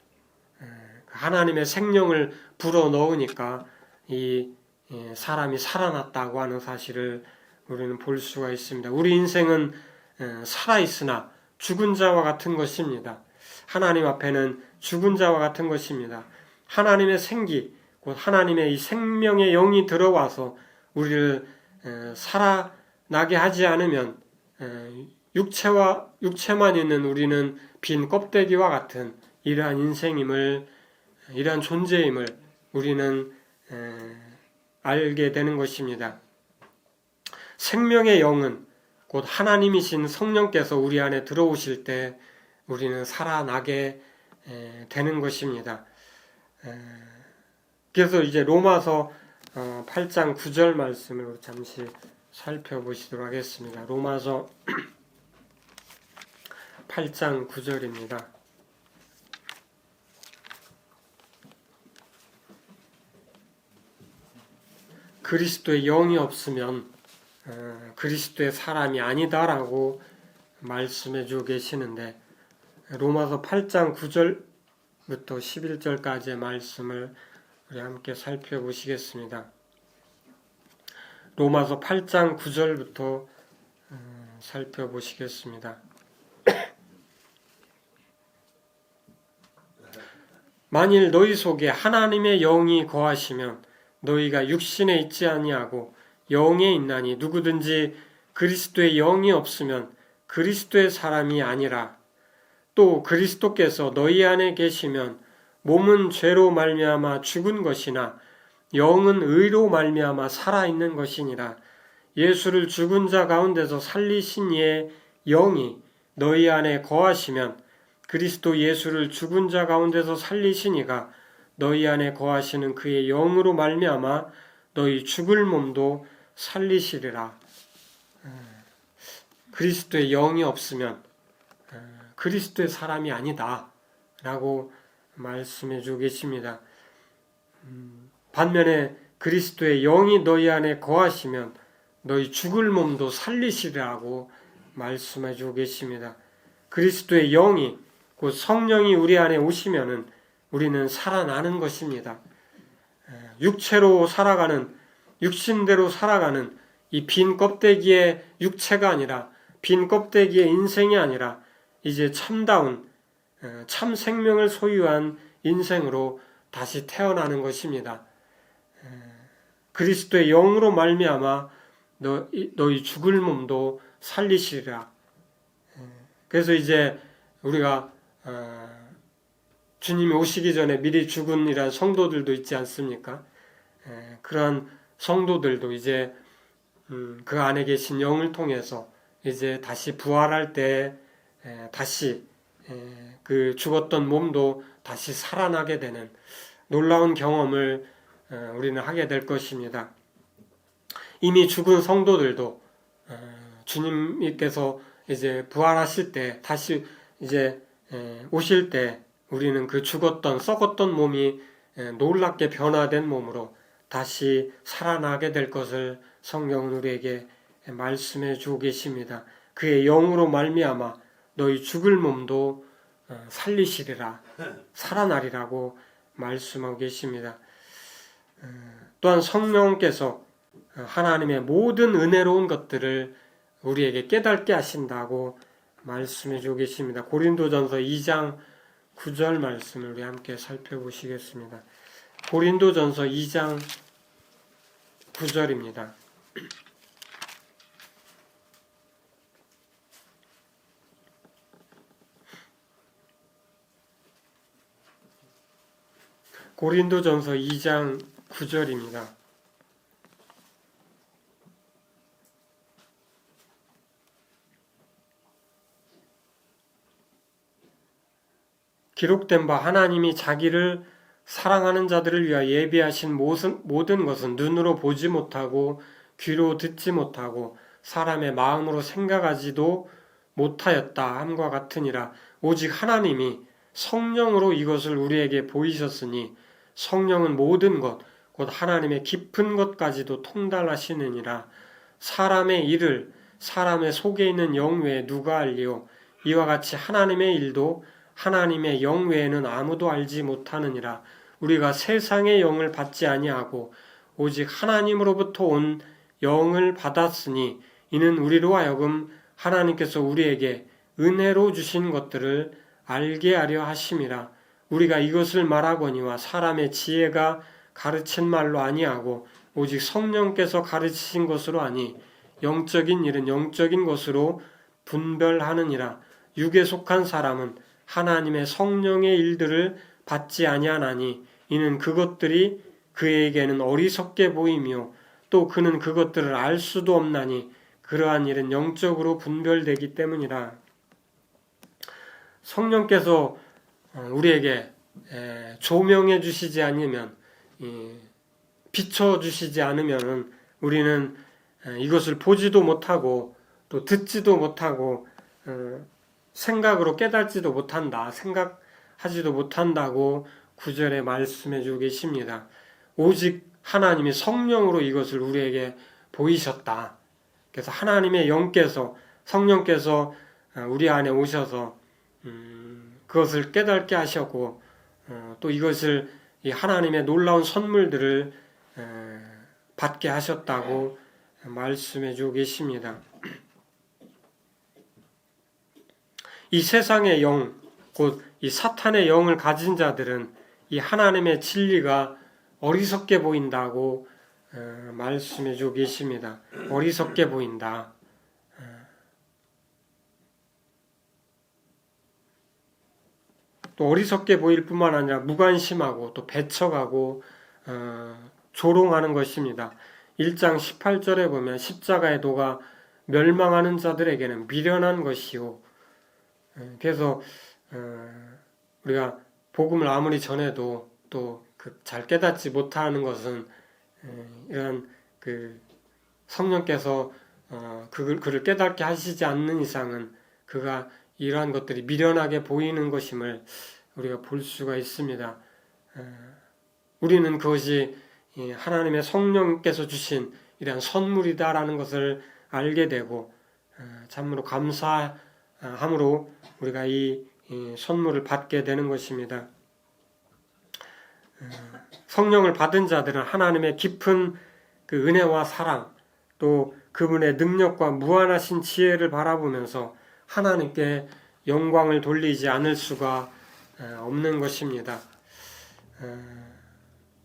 하나님의 생명을 불어 넣으니까 이 사람이 살아났다고 하는 사실을 우리는 볼 수가 있습니다. 우리 인생은 살아있으나 죽은 자와 같은 것입니다. 하나님 앞에는 죽은 자와 같은 것입니다. 하나님의 생기, 곧 하나님의 이 생명의 영이 들어와서 우리를 살아나게 하지 않으면 육체만 있는 우리는 빈 껍데기와 같은 이러한 인생임을, 이러한 존재임을 우리는 알게 되는 것입니다. 생명의 영은 곧 하나님이신 성령께서 우리 안에 들어오실 때 우리는 살아나게 되는 것입니다. 그래서 이제 로마서 8장 9절 말씀을 잠시 살펴보시도록 하겠습니다. 로마서 8장 9절입니다. 그리스도의 영이 없으면 그리스도의 사람이 아니다라고 말씀해 주고 계시는데 로마서 8장 9절부터 11절까지의 말씀을 우리 함께 살펴보시겠습니다. 로마서 8장 9절부터 살펴보시겠습니다. 만일 너희 속에 하나님의 영이 거하시면 너희가 육신에 있지 아니하고 영에 있나니 누구든지 그리스도의 영이 없으면 그리스도의 사람이 아니라 또 그리스도께서 너희 안에 계시면 몸은 죄로 말미암아 죽은 것이나 영은 의로 말미암아 살아있는 것이니라. 예수를 죽은 자 가운데서 살리신 이의 영이 너희 안에 거하시면 그리스도 예수를 죽은 자 가운데서 살리신 이가 너희 안에 거하시는 그의 영으로 말미암아 너희 죽을 몸도 살리시리라. 그리스도의 영이 없으면 그리스도의 사람이 아니다 라고 말씀해 주고 계십니다. 반면에 그리스도의 영이 너희 안에 거하시면 너희 죽을 몸도 살리시리라고 말씀해 주고 계십니다. 그리스도의 영이 곧 성령이 우리 안에 오시면은 우리는 살아나는 것입니다. 육체로 살아가는, 육신대로 살아가는 이 빈 껍데기의 육체가 아니라, 빈 껍데기의 인생이 아니라 이제 참다운 참 생명을 소유한 인생으로 다시 태어나는 것입니다. 그리스도의 영으로 말미암아 너희 죽을 몸도 살리시리라. 그래서 이제 우리가 주님이 오시기 전에 미리 죽은 이란 성도들도 있지 않습니까? 그러한 성도들도 이제 그 안에 계신 영을 통해서 이제 다시 부활할 때 다시 그 죽었던 몸도 다시 살아나게 되는 놀라운 경험을 우리는 하게 될 것입니다. 이미 죽은 성도들도 주님께서 이제 부활하실 때 다시 이제 오실 때 우리는 그 죽었던 썩었던 몸이 놀랍게 변화된 몸으로 다시 살아나게 될 것을 성경은 우리에게 말씀해 주고 계십니다. 그의 영으로 말미암아 너희 죽을 몸도 살리시리라, 살아나리라고 말씀하고 계십니다. 또한 성령께서 하나님의 모든 은혜로운 것들을 우리에게 깨닫게 하신다고 말씀해 주고 계십니다. 고린도전서 2장 9절 말씀을 우리 함께 살펴보시겠습니다. 고린도전서 2장 9절입니다. 고린도전서 2장 9절입니다. 기록된 바 하나님이 자기를 사랑하는 자들을 위하여 예비하신 모든 것은 눈으로 보지 못하고 귀로 듣지 못하고 사람의 마음으로 생각하지도 못하였다 함과 같으니라. 오직 하나님이 성령으로 이것을 우리에게 보이셨으니 성령은 모든 것 곧 하나님의 깊은 것까지도 통달하시느니라. 사람의 일을 사람의 속에 있는 영 외에 누가 알리오? 이와 같이 하나님의 일도 하나님의 영 외에는 아무도 알지 못하느니라. 우리가 세상의 영을 받지 아니하고 오직 하나님으로부터 온 영을 받았으니 이는 우리로 하여금 하나님께서 우리에게 은혜로 주신 것들을 알게 하려 하심이라. 우리가 이것을 말하거니와 사람의 지혜가 가르친 말로 아니하고 오직 성령께서 가르치신 것으로 하니 영적인 일은 영적인 것으로 분별하느니라. 육에 속한 사람은 하나님의 성령의 일들을 받지 아니하나니 이는 그것들이 그에게는 어리석게 보이며 또 그는 그것들을 알 수도 없나니 그러한 일은 영적으로 분별되기 때문이라. 성령께서 우리에게 조명해 주시지 않으면, 비춰 주시지 않으면 우리는 이것을 보지도 못하고 또 듣지도 못하고 생각으로 깨닫지도 못한다, 생각하지도 못한다고 9절에 말씀해 주고 계십니다. 오직 하나님이 성령으로 이것을 우리에게 보이셨다. 그래서 하나님의 영께서, 성령께서 우리 안에 오셔서 그것을 깨닫게 하셨고 또 이것을 이 하나님의 놀라운 선물들을 받게 하셨다고 말씀해 주고 계십니다. 이 세상의 영, 곧 이 사탄의 영을 가진 자들은 이 하나님의 진리가 어리석게 보인다고 말씀해 주고 계십니다. 어리석게 보인다. 또 어리석게 보일 뿐만 아니라 무관심하고 또 배척하고 조롱하는 것입니다. 1장 18절에 보면 십자가의 도가 멸망하는 자들에게는 미련한 것이요. 그래서 우리가 복음을 아무리 전해도 또 잘 깨닫지 못하는 것은 이런 성령께서 그를 깨닫게 하시지 않는 이상은 그가 이러한 것들이 미련하게 보이는 것임을 우리가 볼 수가 있습니다. 우리는 그것이 하나님의 성령께서 주신 이러한 선물이다라는 것을 알게 되고 참으로 감사함으로 우리가 이 선물을 받게 되는 것입니다. 성령을 받은 자들은 하나님의 깊은 그 은혜와 사랑 또 그분의 능력과 무한하신 지혜를 바라보면서 하나님께 영광을 돌리지 않을 수가 없는 것입니다.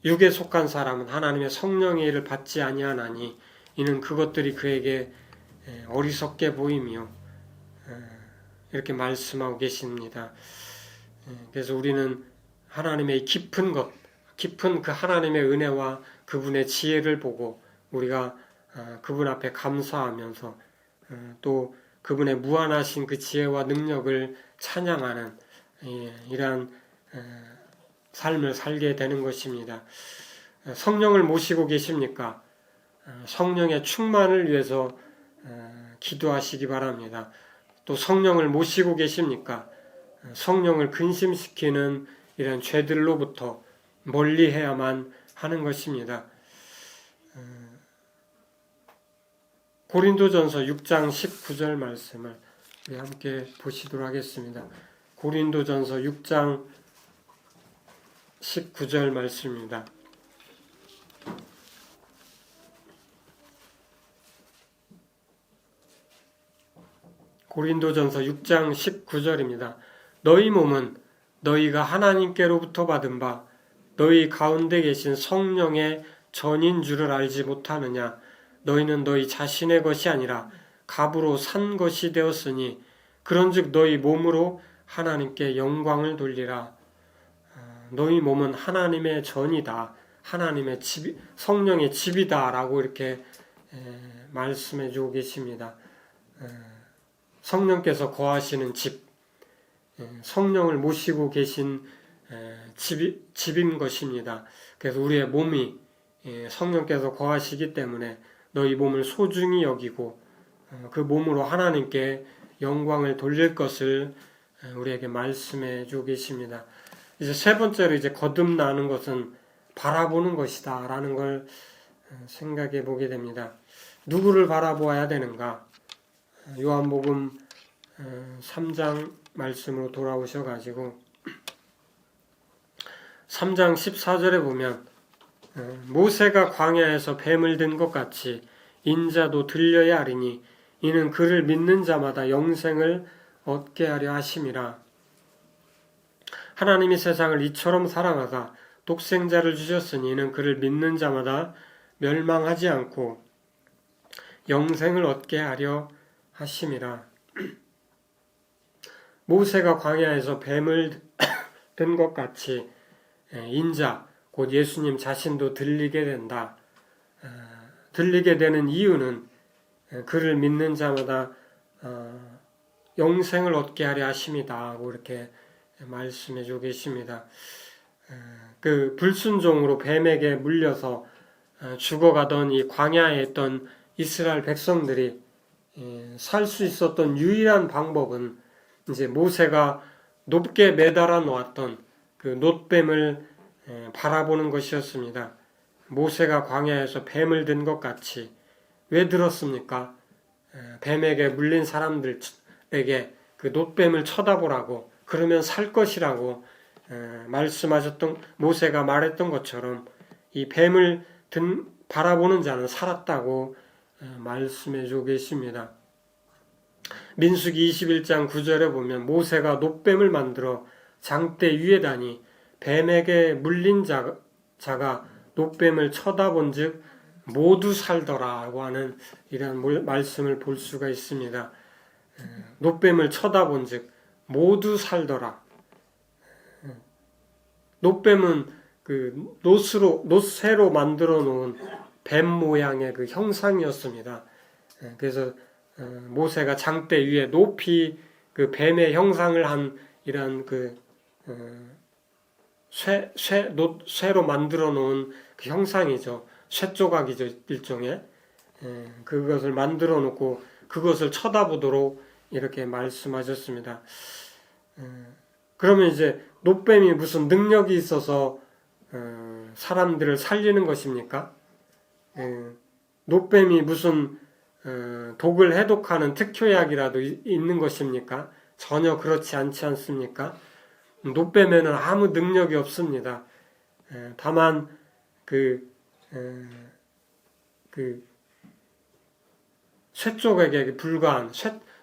육에 속한 사람은 하나님의 성령의 일을 받지 아니하나니 이는 그것들이 그에게 어리석게 보이며 이렇게 말씀하고 계십니다. 그래서 우리는 하나님의 깊은 그 하나님의 은혜와 그분의 지혜를 보고 우리가 그분 앞에 감사하면서 또 그분의 무한하신 그 지혜와 능력을 찬양하는 이러한 삶을 살게 되는 것입니다. 성령을 모시고 계십니까? 성령의 충만을 위해서 기도하시기 바랍니다. 또 성령을 모시고 계십니까? 성령을 근심시키는 이런 죄들로부터 멀리해야만 하는 것입니다. 고린도전서 6장 19절 말씀을 우리 함께 보시도록 하겠습니다. 고린도전서 6장 19절 말씀입니다. 고린도전서 6장 19절입니다. 너희 몸은 너희가 하나님께로부터 받은 바 너희 가운데 계신 성령의 전인 줄을 알지 못하느냐. 너희는 너희 자신의 것이 아니라 값으로 산 것이 되었으니 그런즉 너희 몸으로 하나님께 영광을 돌리라. 너희 몸은 하나님의 전이다. 하나님의 집, 성령의 집이다 라고 이렇게 말씀해 주고 계십니다. 성령께서 거하시는 집, 성령을 모시고 계신 집인 것입니다. 그래서 우리의 몸이 성령께서 거하시기 때문에 너희 몸을 소중히 여기고 그 몸으로 하나님께 영광을 돌릴 것을 우리에게 말씀해 주고 계십니다. 이제 세 번째로 이제 거듭나는 것은 바라보는 것이다 라는 걸 생각해 보게 됩니다. 누구를 바라보아야 되는가? 요한복음 3장 말씀으로 돌아오셔가지고 3장 14절에 보면 모세가 광야에서 뱀을 든 것 같이 인자도 들려야 하리니 이는 그를 믿는 자마다 영생을 얻게 하려 하심이라. 하나님이 세상을 이처럼 사랑하사 독생자를 주셨으니 이는 그를 믿는 자마다 멸망하지 않고 영생을 얻게 하려 하심이라. 모세가 광야에서 뱀을 든 것 같이 인자 곧 예수님 자신도 들리게 된다. 들리게 되는 이유는 그를 믿는 자마다 영생을 얻게 하려 하심이다 하고 이렇게 말씀해 주고 계십니다. 그 불순종으로 뱀에게 물려서 죽어가던 이 광야에 있던 이스라엘 백성들이 살 수 있었던 유일한 방법은 이제 모세가 높게 매달아 놓았던 그 놋뱀을 바라보는 것이었습니다. 모세가 광야에서 뱀을 든 것 같이 왜 들었습니까? 뱀에게 물린 사람들에게 그 놋뱀을 쳐다보라고 그러면 살 것이라고 말씀하셨던 모세가 말했던 것처럼 이 뱀을 바라보는 자는 살았다고 말씀해 주고 계십니다. 민수기 21장 9절에 보면 모세가 놋뱀을 만들어 장대 위에 다니 뱀에게 물린 자가 놋뱀을 쳐다본 즉 모두 살더라고 하는 이런 말씀을 볼 수가 있습니다. 놋뱀을 쳐다본 즉 모두 살더라. 놋뱀은 그 놋쇠로 만들어 놓은 뱀 모양의 그 형상이었습니다. 그래서 모세가 장대 위에 높이 그 뱀의 형상을 한 이런 그 쇠로 만들어 놓은 그 형상이죠. 쇠 조각이죠, 일종의. 그것을 만들어 놓고 그것을 쳐다보도록 이렇게 말씀하셨습니다. 그러면 이제 놋뱀이 무슨 능력이 있어서 사람들을 살리는 것입니까? 놋뱀이 무슨 독을 해독하는 특효약이라도 있는 것입니까? 전혀 그렇지 않지 않습니까? 놋뱀에는 아무 능력이 없습니다. 다만 쇠 조각에 불과한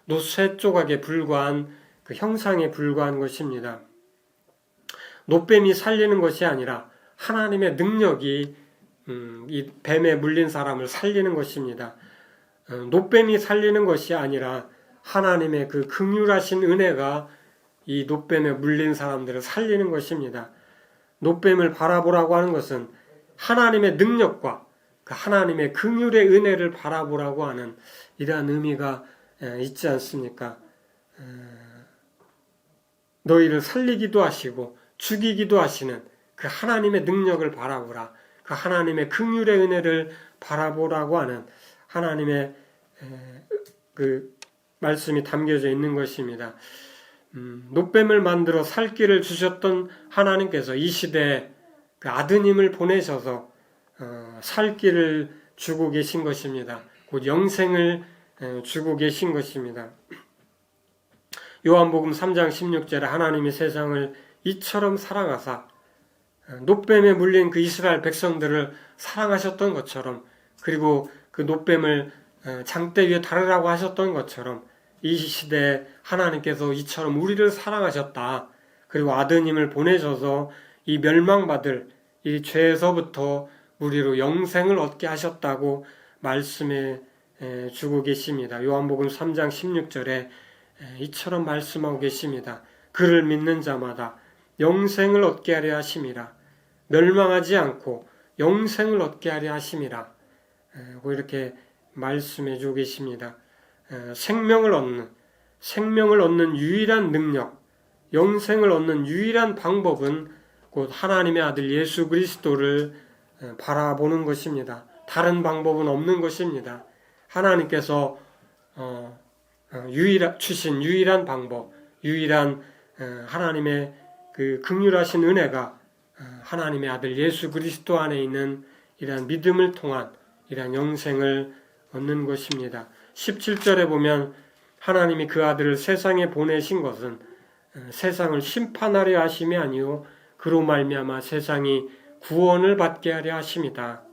놋쇠 조각에 불과한 그 형상에 불과한 것입니다. 놋뱀이 살리는 것이 아니라 하나님의 능력이 이 뱀에 물린 사람을 살리는 것입니다. 놋뱀이 살리는 것이 아니라 하나님의 그 긍휼하신 은혜가 이 놋뱀에 물린 사람들을 살리는 것입니다. 놋뱀을 바라보라고 하는 것은 하나님의 능력과 그 하나님의 긍휼의 은혜를 바라보라고 하는 이러한 의미가 있지 않습니까? 너희를 살리기도 하시고 죽이기도 하시는 그 하나님의 능력을 바라보라. 그 하나님의 긍휼의 은혜를 바라보라고 하는 하나님의 그 말씀이 담겨져 있는 것입니다. 놋뱀을 만들어 살 길을 주셨던 하나님께서 이 시대에 그 아드님을 보내셔서 살 길을 주고 계신 것입니다. 곧 영생을 주고 계신 것입니다. 요한복음 3장 16절에 하나님이 세상을 이처럼 사랑하사 놋뱀에 물린 그 이스라엘 백성들을 사랑하셨던 것처럼, 그리고 그 놋뱀을 장대 위에 달으라고 하셨던 것처럼 이 시대에 하나님께서 이처럼 우리를 사랑하셨다. 그리고 아드님을 보내셔서 이 멸망받을 이 죄에서부터 우리로 영생을 얻게 하셨다고 말씀해 주고 계십니다. 요한복음 3장 16절에 이처럼 말씀하고 계십니다. 그를 믿는 자마다 영생을 얻게 하려 하심이라. 멸망하지 않고 영생을 얻게 하려 하심이라. 이렇게 말씀해 주고 계십니다. 생명을 얻는 유일한 능력, 영생을 얻는 유일한 방법은 곧 하나님의 아들 예수 그리스도를 바라보는 것입니다. 다른 방법은 없는 것입니다. 하나님께서 주신 유일한 방법, 유일한 하나님의 그 긍휼하신 은혜가 하나님의 아들 예수 그리스도 안에 있는 이러한 믿음을 통한 이러한 영생을 얻는 것입니다. 17절에 보면 하나님이 그 아들을 세상에 보내신 것은 세상을 심판하려 하심이 아니요 그로 말미암아 세상이 구원을 받게 하려 하심이다.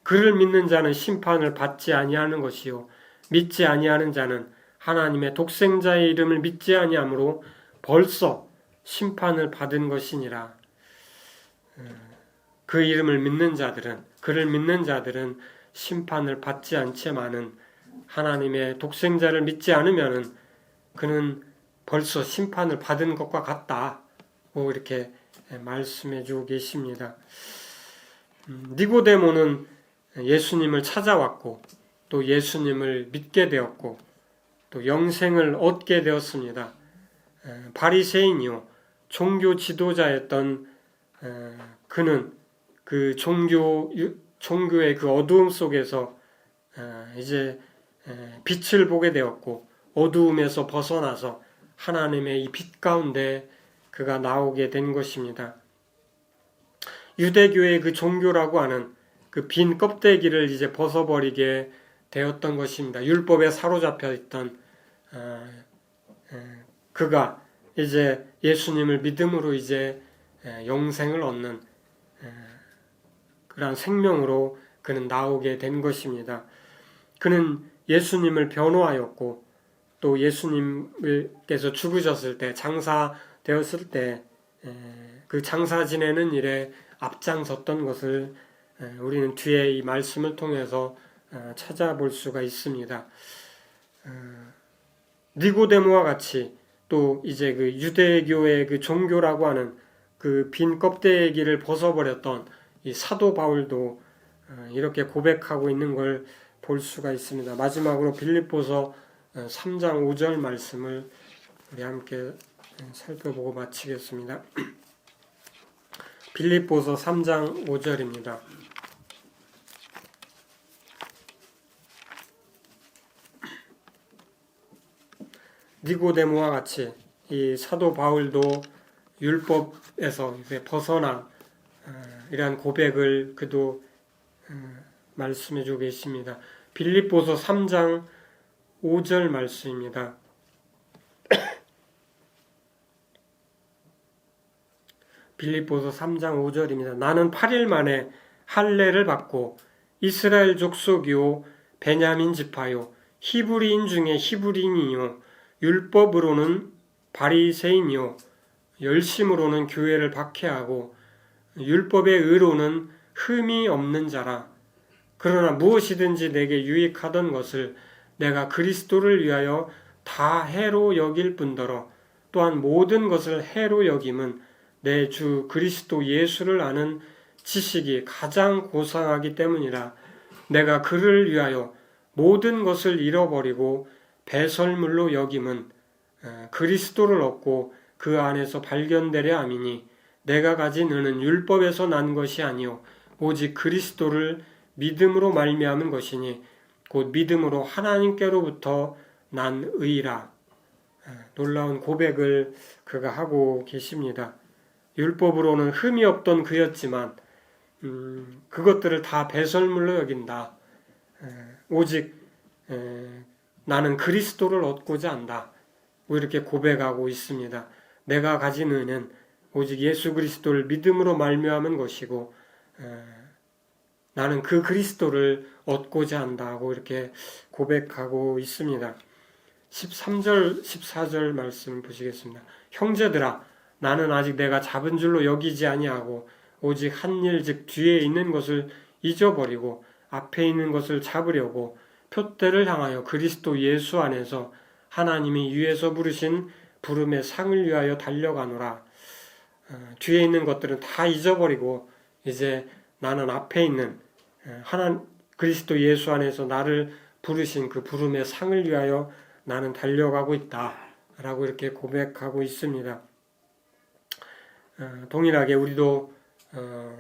그를 믿는 자는 심판을 받지 아니하는 것이요 믿지 아니하는 자는 하나님의 독생자의 이름을 믿지 아니하므로 벌써 심판을 받은 것이니라. 그 이름을 믿는 자들은, 그를 믿는 자들은 심판을 받지 않지만은 하나님의 독생자를 믿지 않으면은 그는 벌써 심판을 받은 것과 같다고 이렇게 말씀해 주고 계십니다. 니고데모는 예수님을 찾아왔고 또 예수님을 믿게 되었고 또 영생을 얻게 되었습니다. 바리새인이요 종교 지도자였던 그는 그 종교의 그 어두움 속에서 이제 빛을 보게 되었고 어두움에서 벗어나서 하나님의 이 빛 가운데 그가 나오게 된 것입니다. 유대교의 그 종교라고 하는 그 빈 껍데기를 이제 벗어버리게 되었던 것입니다. 율법에 사로잡혀 있던 그가 이제 예수님을 믿음으로 이제 영생을 얻는 그러한 생명으로 그는 나오게 된 것입니다. 그는 예수님을 변호하였고 또 예수님께서 죽으셨을 때 장사되었을 때 그 장사 지내는 일에 앞장섰던 것을 우리는 뒤에 이 말씀을 통해서 찾아볼 수가 있습니다. 니고데모와 같이 또 이제 그 유대교의 그 종교라고 하는 그 빈 껍데기를 벗어버렸던 이 사도 바울도 이렇게 고백하고 있는 걸 볼 수가 있습니다. 마지막으로 빌립보서 3장 5절 말씀을 우리 함께 살펴보고 마치겠습니다. 빌립보서 3장 5절입니다. 니고데모와 같이 이 사도 바울도 율법에서 이제 벗어나 이러한 고백을 그도 말씀해 주고 계십니다. 빌립보서 3장 5절 말씀입니다. 빌립보서 3장 5절입니다. 나는 8일 만에 할례를 받고 이스라엘 족속이요 베냐민 지파요 히브리인 중에 히브리인이요 율법으로는 바리새인이요 열심으로는 교회를 박해하고 율법의 의로는 흠이 없는 자라. 그러나 무엇이든지 내게 유익하던 것을 내가 그리스도를 위하여 다 해로 여길 뿐더러 또한 모든 것을 해로 여김은 내 주 그리스도 예수를 아는 지식이 가장 고상하기 때문이라. 내가 그를 위하여 모든 것을 잃어버리고 배설물로 여김은 그리스도를 얻고 그 안에서 발견되려 함이니 내가 가진 의는 율법에서 난 것이 아니요 오직 그리스도를 믿음으로 말미암은 것이니 곧 믿음으로 하나님께로부터 난 의라. 놀라운 고백을 그가 하고 계십니다. 율법으로는 흠이 없던 그였지만 그것들을 다 배설물로 여긴다. 오직 나는 그리스도를 얻고자 한다. 이렇게 고백하고 있습니다. 내가 가진 의는 오직 예수 그리스도를 믿음으로 말미암은 것이고 나는 그 그리스도를 얻고자 한다고 이렇게 고백하고 있습니다. 13절, 14절 말씀 보시겠습니다. 형제들아, 나는 아직 내가 잡은 줄로 여기지 아니하고 오직 한 일 즉 뒤에 있는 것을 잊어버리고 앞에 있는 것을 잡으려고 표대를 향하여 그리스도 예수 안에서 하나님이 위에서 부르신 부름의 상을 위하여 달려가노라. 뒤에 있는 것들은 다 잊어버리고 이제 나는 앞에 있는 그리스도 예수 안에서 나를 부르신 그 부름의 상을 위하여 나는 달려가고 있다 라고 이렇게 고백하고 있습니다. 동일하게 우리도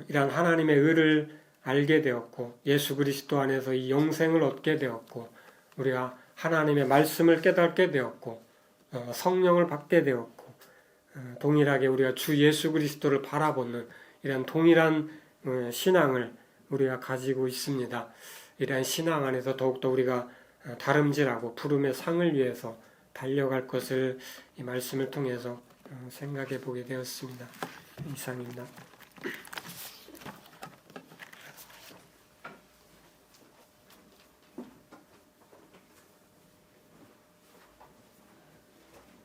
이러한 하나님의 의를 알게 되었고 예수 그리스도 안에서 이 영생을 얻게 되었고 우리가 하나님의 말씀을 깨닫게 되었고 성령을 받게 되었고 동일하게 우리가 주 예수 그리스도를 바라보는 이런 동일한 신앙을 우리가 가지고 있습니다. 이러한 신앙 안에서 더욱더 우리가 다름질하고 부름의 상을 위해서 달려갈 것을 이 말씀을 통해서 생각해 보게 되었습니다. 이상입니다.